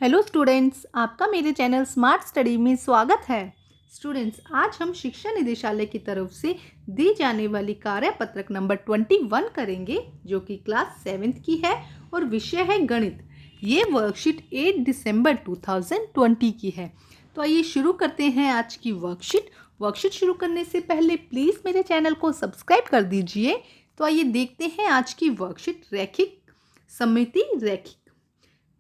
Hello students, आपका मेरे channel smart study में स्वागत है। स्टूडेंट्स, आज हम शिक्षा निदेशालय की तरफ से दी जाने वाली कार्यपत्रक नंबर 21 करेंगे, जो कि क्लास 7th की है और विषय है गणित। ये वर्कशीट 8 दिसंबर 2020 की है। तो आइए शुरू करते हैं आज की वर्कशीट शुरू करने से पहले प्लीज़ मेरे चैनल को सब्सक्राइब कर दीजिए। तो आइए देखते हैं आज की वर्कशीट। रैखिक सममिति रैखिक।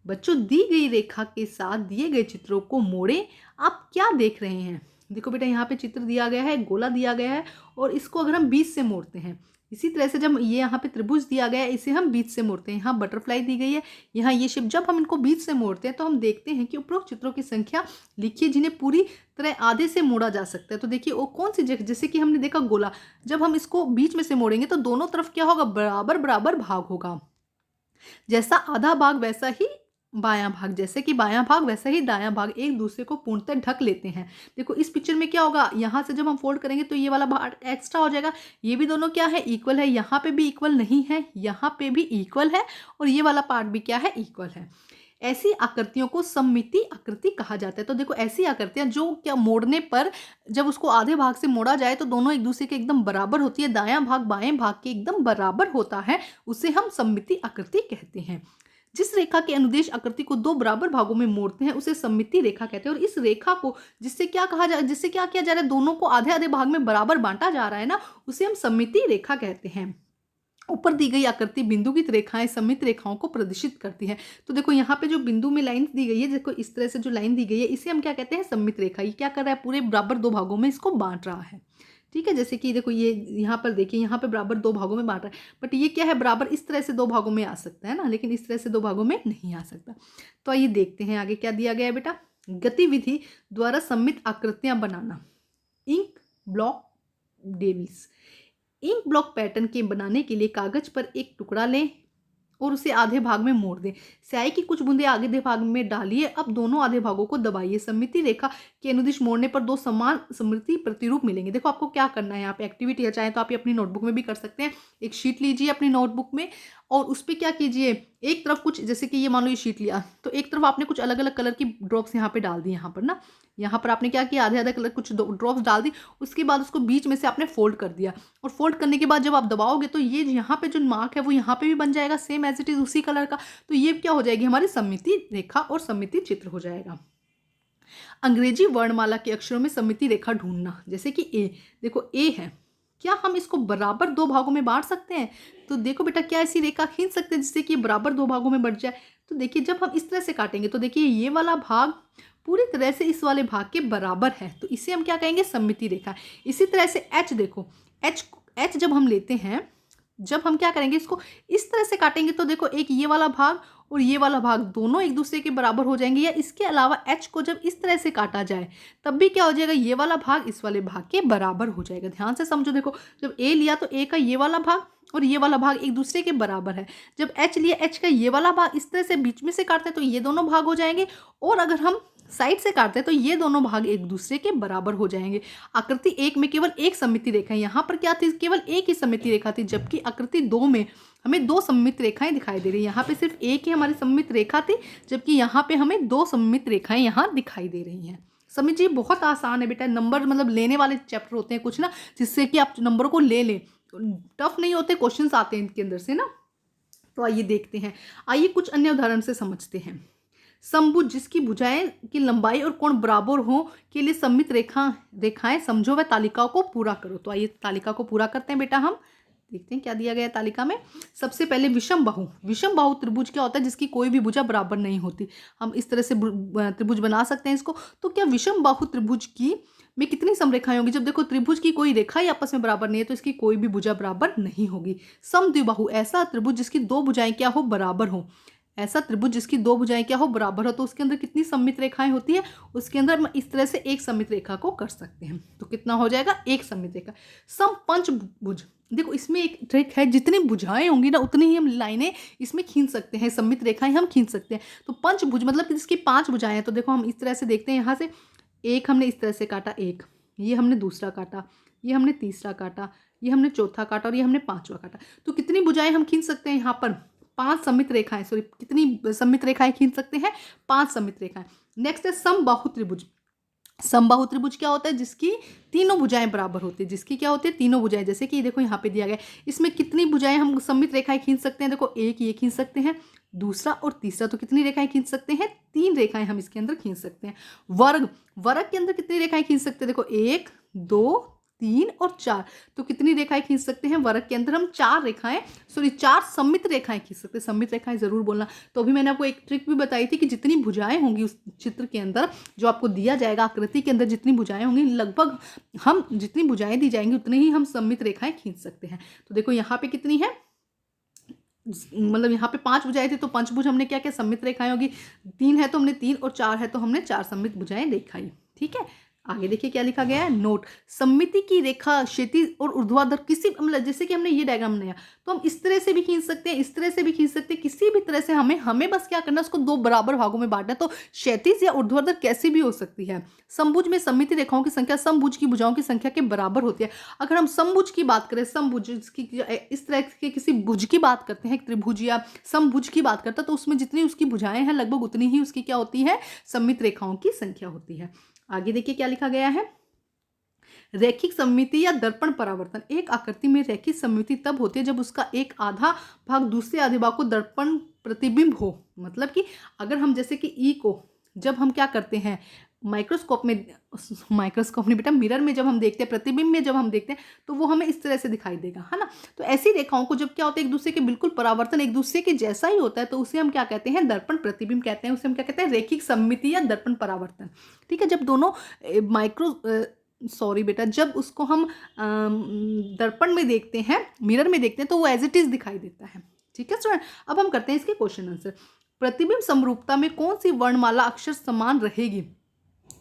बच्चों, दी गई रेखा के साथ दिए गए चित्रों को मोड़ें। आप क्या देख रहे हैं? देखो बेटा, यहाँ पे चित्र दिया गया है, गोला दिया गया है और इसको अगर हम बीच से मोड़ते हैं, इसी तरह से जब ये यहाँ पे त्रिभुज दिया गया है, इसे हम बीच से मोड़ते हैं। यहाँ बटरफ्लाई दी गई है, यहाँ ये शेप। जब हम इनको बीच से मोड़ते हैं तो हम देखते हैं कि उपरोक्त चित्रों की संख्या लिखिए जिन्हें पूरी तरह आधे से मोड़ा जा सकता है। तो देखिए वो कौन सी जगह, जैसे कि हमने देखा गोला, जब हम इसको बीच में से मोड़ेंगे तो दोनों तरफ क्या होगा? बराबर बराबर भाग होगा। जैसा आधा भाग वैसा ही बायां भाग, जैसे कि बायां भाग वैसा ही दायां भाग एक दूसरे को पूर्णतः ढक लेते हैं। देखो इस पिक्चर में क्या होगा, यहाँ से जब हम फोल्ड करेंगे तो ये वाला भाग एक्स्ट्रा हो जाएगा। ये भी दोनों क्या है? इक्वल है। यहाँ पे भी इक्वल नहीं है, यहाँ पे भी इक्वल है और ये वाला पार्ट भी क्या है? इक्वल है। ऐसी आकृतियों को सममिति आकृति कहा जाता है। तो देखो ऐसी आकृतियां जो क्या मोड़ने पर जब उसको आधे भाग से मोड़ा जाए तो दोनों एक दूसरे के एकदम बराबर होती है, दायां भाग बाएं भाग के एकदम बराबर होता है, उसे हम सममिति आकृति कहते हैं। जिस रेखा के अनुदेश आकृति को दो बराबर भागों में मोड़ते हैं उसे सममिति रेखा कहते हैं। और इस रेखा को जिससे क्या कहा जा जिससे क्या किया जा रहा है, दोनों को आधे आधे भाग में बराबर बांटा जा रहा है ना, उसे हम सममिति रेखा कहते हैं। ऊपर दी गई आकृति बिंदुकित रेखाएं सममित रेखाओं को प्रदर्शित करती है। तो देखो यहाँ पे जो बिंदु में लाइन दी गई है, देखो इस तरह से जो लाइन दी गई है, इसे हम क्या कहते हैं? सममित रेखा। ये क्या कर रहा है? पूरे बराबर दो भागों में इसको बांट रहा है। ठीक है, जैसे कि देखो ये यहाँ पर देखिए, यहाँ पे बराबर दो भागों में बांट रहा है, बट ये क्या है? बराबर इस तरह से दो भागों में आ सकता है ना, लेकिन इस तरह से दो भागों में नहीं आ सकता। तो आइए देखते हैं आगे क्या दिया गया है बेटा। गतिविधि द्वारा सममित आकृतियां बनाना। इंक ब्लॉक डेविस। इंक ब्लॉक पैटर्न के बनाने के लिए कागज पर एक टुकड़ा लें और उसे आधे भाग में मोड़ दें। स्याही की कुछ बूंदें आधे भाग में डालिए। अब दोनों आधे भागों को दबाइए। सममिति रेखा के अनुदिश मोड़ने पर दो समान सममिति प्रतिरूप मिलेंगे। देखो आपको क्या करना है यहाँ पे एक्टिविटी है, चाहे तो आप ये अपनी नोटबुक में भी कर सकते हैं। एक शीट लीजिए अपनी नोटबुक में और उस पर क्या कीजिए, एक तरफ कुछ, जैसे कि ये मान लो ये शीट लिया, तो एक तरफ आपने कुछ अलग अलग कलर की ड्रॉप्स यहाँ पे डाल दी। यहाँ पर ना, यहाँ पर आपने क्या किया, आधे आधे कलर कुछ ड्रॉप्स डाल दी। उसके बाद उसको बीच में से आपने फोल्ड कर दिया और फोल्ड करने के बाद जब आप दबाओगे तो ये यहाँ पे जो मार्क है वो यहाँ पे भी बन जाएगा, सेम एज इट इज उसी कलर का। तो ये क्या हो जाएगी? हमारी सममिति रेखा और सममिति चित्र हो जाएगा। अंग्रेजी वर्णमाला के अक्षरों में सममिति रेखा ढूंढना, जैसे कि ए। देखो ए है, क्या हम इसको बराबर दो भागों में बांट सकते हैं? तो देखो बेटा, क्या ऐसी रेखा खींच सकते हैं जिससे कि बराबर दो भागों में बढ़ जाए? तो देखिए जब हम इस तरह से काटेंगे तो देखिए ये वाला भाग पूरी तरह से इस वाले भाग के बराबर है, तो इसे हम क्या कहेंगे? सममिति रेखा। इसी तरह से एच देखो, एच जब हम लेते हैं, जब हम क्या करेंगे, इसको इस तरह से काटेंगे तो देखो एक ये वाला भाग और ये वाला भाग दोनों एक दूसरे के बराबर हो जाएंगे। या इसके अलावा एच को जब इस तरह से काटा जाए तब भी क्या हो जाएगा? ये वाला भाग इस वाले भाग के बराबर हो जाएगा। ध्यान से समझो। देखो जब ए लिया तो ए का ये वाला भाग और ये वाला भाग एक दूसरे के बराबर है। जब एच लिया, एच का ये वाला भाग इस तरह से बीच में से काटते हैं तो ये दोनों भाग हो जाएंगे, और अगर हम साइड से काटते हैं तो ये दोनों भाग एक दूसरे के बराबर हो जाएंगे। आकृति एक में केवल एक सममिति रेखा है। यहाँ पर क्या थी? केवल एक ही सममिति रेखा थी, जबकि आकृति दो में हमें दो सममित रेखाएं दिखाई दे रही है। यहाँ पे सिर्फ एक ही हमारी सममित रेखा थी, जबकि यहाँ पे हमें दो सममित रेखाएं यहाँ दिखाई दे रही हैं। समझिए बहुत आसान है बेटा। नंबर मतलब लेने वाले चैप्टर होते हैं कुछ ना, जिससे कि आप नंबर को ले लें। टफ नहीं होते, क्वेश्चंस आते हैं इनके अंदर से ना। तो आइए देखते हैं। आइए कुछ अन्य उदाहरण से समझते हैं। समभुज जिसकी भुजाएं की लंबाई और कोण बराबर हो के लिए सममित रेखाएं समझो व तालिकाओं को पूरा करो। तो आइए तालिका को पूरा करते हैं बेटा। हम देखते हैं क्या दिया गया है तालिका में। सबसे पहले विषम बाहु त्रिभुज क्या होता है? जिसकी कोई भी भुजा बराबर नहीं होती। हम इस तरह से त्रिभुज बना सकते हैं इसको। तो क्या विषम बाहु त्रिभुज की में कितनी समरेखाएं होंगी? जब देखो त्रिभुज की कोई रेखा ही आपस में बराबर नहीं है तो इसकी कोई भी भुजा बराबर नहीं होगी। समद्विबाहु ऐसा त्रिभुज जिसकी दो भुजाएं क्या हो? बराबर हो। ऐसा त्रिभुज जिसकी दो भुजाएं क्या हो? बराबर हो। तो उसके अंदर कितनी सममित रेखाएं होती है? उसके अंदर हम इस तरह से एक सममित रेखा को कर सकते हैं। तो कितना हो जाएगा? एक सममित रेखा। समपंचभुज, देखो इसमें एक ट्रिक है, जितनी भुजाएं होंगी ना उतनी ही हम लाइनें इसमें खींच सकते हैं, सममित रेखाएं हम खींच सकते हैं। तो पंचभुज मतलब जिसकी पांच भुजाएं हैं। तो देखो हम इस तरह से देखते हैं, यहाँ से एक हमने इस तरह से काटा, एक ये हमने दूसरा काटा, ये हमने तीसरा काटा, ये हमने चौथा काटा और ये हमने पांचवा काटा। तो कितनी भुजाएं हम खींच सकते हैं यहाँ पर? 5 सममित रेखाएं, सॉरी कितनी सममित रेखाएं खींच सकते हैं? 5 सममित रेखाएं। नेक्स्ट है समबाहु त्रिभुज। समबाहु त्रिभुज क्या होता है? जिसकी तीनों भुजाएं बराबर होती है। जिसकी क्या होती है? तीनों भुजाएं। जैसे कि देखो यहाँ पे दिया गया है, इसमें कितनी भुजाएं हम सममित रेखाएं खींच सकते हैं? देखो एक ये खींच सकते हैं, दूसरा और तीसरा, तो कितनी रेखाएं खींच सकते हैं? 3 रेखाएं हम इसके अंदर खींच सकते हैं। वर्ग, वर्ग के अंदर कितनी रेखाएं खींच सकते हैं? देखो 1 2 3 और 4, तो कितनी रेखाएं खींच सकते हैं? वर्ग के अंदर हम 4 रेखाएं, सॉरी 4 सममित रेखाएं खींच सकते हैं। सममित रेखाएं जरूर बोलना। तो अभी मैंने आपको एक ट्रिक भी बताई थी कि जितनी भुजाएं होंगी उस चित्र के अंदर, जो आपको दिया जाएगा आकृति के अंदर, जितनी भुजाएं होंगी लगभग हम जितनी भुजाएं दी जाएंगी उतनी ही हम सममित रेखाएं खींच सकते हैं। तो देखो यहाँ पे कितनी है, मतलब यहाँ पे 5 भुजाएं थी तो पंचभुज हमने क्या क्या सममित रेखाएं होगी, 3 है तो हमने 3 और 4 है तो हमने 4 सममित भुजाएं दिखाई। ठीक है, आगे देखिए क्या लिखा गया है। नोट, सममिति की रेखा क्षैतिज और ऊर्ध्वाधर किसी, मतलब जैसे कि हमने ये डायग्राम बनाया तो हम इस तरह से भी खींच सकते हैं, इस तरह से भी खींच सकते हैं, किसी भी तरह से हमें बस क्या करना है, उसको 2 बराबर भागों में बांटना है। तो क्षैतिज या ऊर्ध्वाधर कैसी भी हो सकती है। समभुज में सममिति रेखाओं की संख्या समभुज की भुजाओं की संख्या के बराबर होती है। अगर हम समभुज की बात करें, समभुज की इस तरह के किसी भुज की बात करते हैं, त्रिभुज या समभुज की बात करते हैं, तो उसमें जितनी उसकी भुजाएं हैं लगभग उतनी ही उसकी क्या होती है? सममित रेखाओं की संख्या होती है। आगे देखिए क्या लिखा गया है। रैखिक सममिति या दर्पण परावर्तन। एक आकृति में रैखिक सममिति तब होती है जब उसका एक आधा भाग दूसरे आधे भाग को दर्पण प्रतिबिंब हो। मतलब कि अगर हम जैसे कि ई को जब हम क्या करते हैं माइक्रोस्कोप में बेटा मिरर में जब हम देखते हैं, प्रतिबिंब में जब हम देखते हैं, तो वो हमें इस तरह से दिखाई देगा, है ना। तो ऐसी रेखाओं को जब क्या होता है, एक दूसरे के बिल्कुल परावर्तन एक दूसरे के जैसा ही होता है, तो उसे हम क्या कहते हैं? दर्पण प्रतिबिंब कहते हैं। उसे हम क्या कहते हैं? रैखिक सममिति या दर्पण परावर्तन। ठीक है, जब दोनों जब उसको हम दर्पण में देखते हैं, मिरर में देखते हैं, तो वो एज इट इज दिखाई देता है। ठीक है स्टूडेंट, अब हम करते हैं इसके क्वेश्चन आंसर। प्रतिबिंब समरूपता में कौन सी वर्णमाला अक्षर समान रहेगी?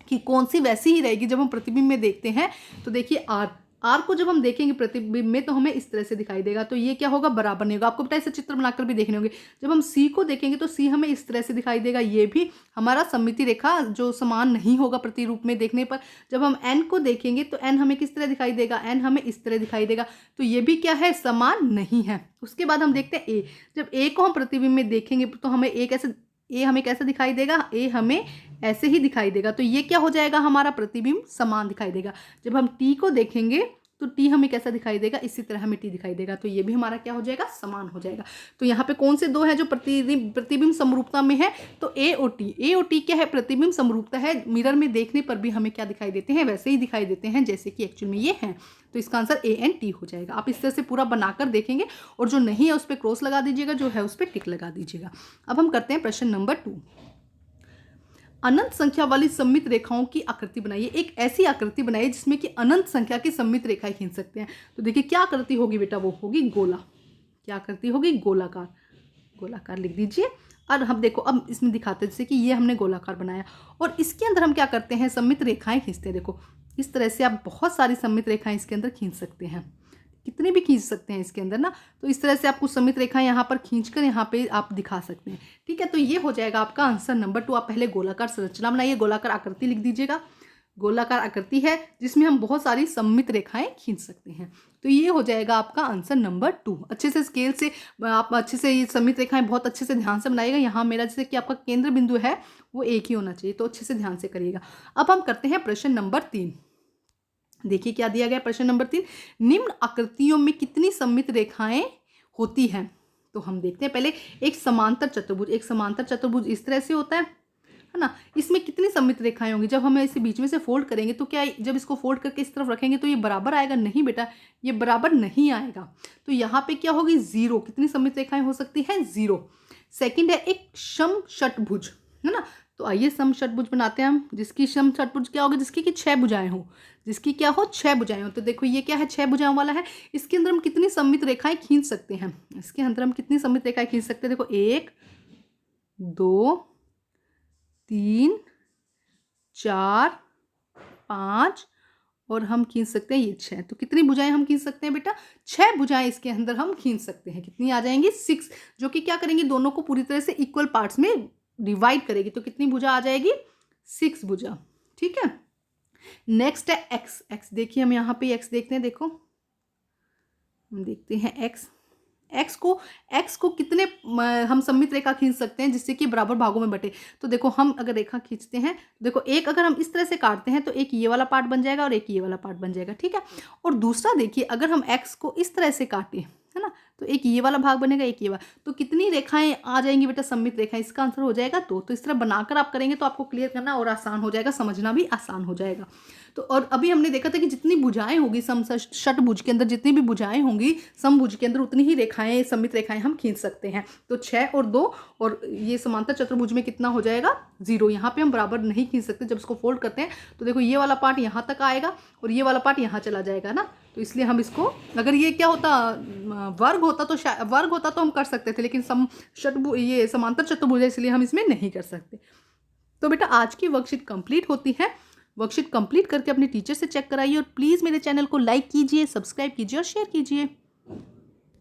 कि कौन सी वैसी ही रहेगी जब हम प्रतिबिंब में देखते हैं? तो देखिए आर को जब हम देखेंगे प्रतिबिंब में तो हमें इस तरह से दिखाई देगा, तो ये क्या होगा? बराबर नहीं होगा। आपको पता है, इसे चित्र बनाकर भी देखने होंगे। जब हम सी को देखेंगे तो सी हमें इस तरह से दिखाई देगा, ये भी हमारा सममिति रेखा जो समान नहीं होगा प्रतिरूप में देखने पर। जब हम एन को देखेंगे तो एन हमें किस तरह दिखाई देगा? एन हमें इस तरह दिखाई देगा, तो ये भी क्या है? समान नहीं है। उसके बाद हम देखते हैं ए। जब ए को हम प्रतिबिंब में देखेंगे तो हमें ए हमें कैसा दिखाई देगा? ए हमें ऐसे ही दिखाई देगा, तो ये क्या हो जाएगा? हमारा प्रतिबिंब समान दिखाई देगा। जब हम टी को देखेंगे तो टी हमें कैसा दिखाई देगा? इसी तरह हमें टी दिखाई देगा, तो ये भी हमारा क्या हो जाएगा? समान हो जाएगा। तो यहाँ पे कौन से 2 है जो प्रतिबिंब समरूपता में है? तो ए और टी क्या है? प्रतिबिंब समरूपता है। मिरर में देखने पर भी हमें क्या दिखाई देते हैं? वैसे ही दिखाई देते हैं जैसे कि एक्चुअल में ये हैं। तो इसका आंसर ए एंड टी हो जाएगा। आप इस तरह से पूरा बनाकर देखेंगे और जो नहीं है उस पर क्रॉस लगा दीजिएगा, जो है उस पर टिक लगा दीजिएगा। अब हम करते हैं प्रश्न नंबर 2। अनंत संख्या वाली सममित रेखाओं की आकृति बनाइए। एक ऐसी आकृति बनाइए जिसमें कि अनंत संख्या की सममित रेखाएं खींच सकते हैं। तो देखिए क्या आकृति होगी बेटा? वो होगी गोला। क्या आकृति होगी? गोलाकार। गोलाकार लिख दीजिए। और हम देखो अब इसमें दिखाते हैं, जैसे कि ये हमने गोलाकार बनाया और इसके अंदर हम क्या करते हैं? सममित रेखाएं खींचते हैं। देखो इस तरह से आप बहुत सारी सममित रेखाएं इसके अंदर खींच सकते हैं, कितने भी खींच सकते हैं इसके अंदर ना। तो इस तरह से आप कुछ सममित रेखाएं यहाँ पर खींचकर यहाँ पे आप दिखा सकते हैं। ठीक है, तो ये हो जाएगा आपका आंसर नंबर 2। आप पहले गोलाकार संरचना बनाइए, गोलाकार आकृति लिख दीजिएगा। गोलाकार आकृति है जिसमें हम बहुत सारी सममित रेखाएं खींच सकते हैं, तो ये हो जाएगा आपका आंसर नंबर 2। अच्छे से स्केल से आप अच्छे से ये सममित रेखाएं बहुत अच्छे से ध्यान से बनाइएगा। यहाँ मेरा जैसे कि आपका केंद्र बिंदु है वो एक ही होना चाहिए, तो अच्छे से ध्यान से करिएगा। अब हम करते हैं प्रश्न नंबर 3। देखिए क्या दिया गया प्रश्न नंबर 3। निम्न आकृतियों में कितनी सममित रेखाएं होती हैं? तो हम देखते हैं पहले एक समांतर चतुर्भुज। एक समांतर चतुर्भुज इस तरह से होता है ना। इसमें कितनी सममित रेखाएं होंगी? जब हम इसे बीच में से फोल्ड करेंगे तो क्या जब इसको फोल्ड करके इस तरफ रखेंगे तो ये बराबर आएगा? नहीं बेटा, ये बराबर नहीं आएगा। तो यहाँ पे क्या होगी? 0। कितनी सममित रेखाएं हो सकती हैं? 0। सेकंड है एक समषटभुज, है ना। तो आइए समषटभुज बनाते हैं हम, जिसकी समषटभुज क्या होगी? जिसकी कि 6 भुजाएं हो, जिसकी क्या हो? 6 भुजाएं हो। तो देखो ये क्या है? 6 भुजाओं वाला है। इसके अंदर हम कितनी सममित रेखाएं खींच सकते हैं? इसके अंदर हम कितनी सममित रेखाएं खींच सकते हैं? देखो 1 2 3 4 5 और हम खींच सकते हैं ये 6। तो कितनी भुजाएं हम खींच सकते हैं बेटा? 6 भुजाएं इसके अंदर हम खींच सकते हैं। कितनी आ जाएंगी? 6, जो कि क्या करेंगे? दोनों को पूरी तरह से इक्वल पार्ट्स में डिवाइड करेगी। तो कितनी भुजा आ जाएगी? 6 भुजा। ठीक है, नेक्स्ट है एक्स। देखिए हम यहाँ पे एक्स देखते हैं। देखो हम देखते हैं एक्स। एक्स को कितने हम सममित रेखा खींच सकते हैं जिससे कि बराबर भागों में बटे। तो देखो हम अगर रेखा खींचते हैं, देखो एक अगर हम इस तरह से काटते हैं तो एक ये वाला पार्ट बन जाएगा और एक ये वाला पार्ट बन जाएगा, ठीक है। और दूसरा देखिए, अगर हम एक्स को इस तरह से काटें, है ना, तो एक ये वाला भाग बनेगा, एक ये वाला, तो कितनी रेखाएं आ जाएंगी बेटा, सममित रेखाएं। इसका आंसर हो जाएगा दो। तो इस तरह बनाकर आप करेंगे तो आपको क्लियर करना और आसान हो जाएगा, समझना भी आसान हो जाएगा। तो और अभी हमने देखा था कि जितनी भुजाएं होगी षटभुज के अंदर, जितनी भी भुजाएं होंगी समभुज के अंदर, उतनी ही रेखाएं, सममित रेखाएं हम खींच सकते हैं। तो 6 और 2, और ये समांतर चतुर्भुज में कितना हो जाएगा, 0। यहाँ पे हम बराबर नहीं खींच सकते। जब इसको फोल्ड करते हैं तो देखो ये वाला पार्ट यहाँ तक आएगा और ये वाला पार्ट यहाँ चला जाएगा ना। तो इसलिए हम इसको, अगर ये क्या होता, वर्ग होता तो हम कर सकते थे, लेकिन ये समांतर चतुर्भुज है इसलिए हम इसमें नहीं कर सकते। तो बेटा आज की वर्कशीट कंप्लीट होती है। वर्कशीट कंप्लीट करके अपने टीचर से चेक कराइए और प्लीज़ मेरे चैनल को लाइक कीजिए, सब्सक्राइब कीजिए और शेयर कीजिए।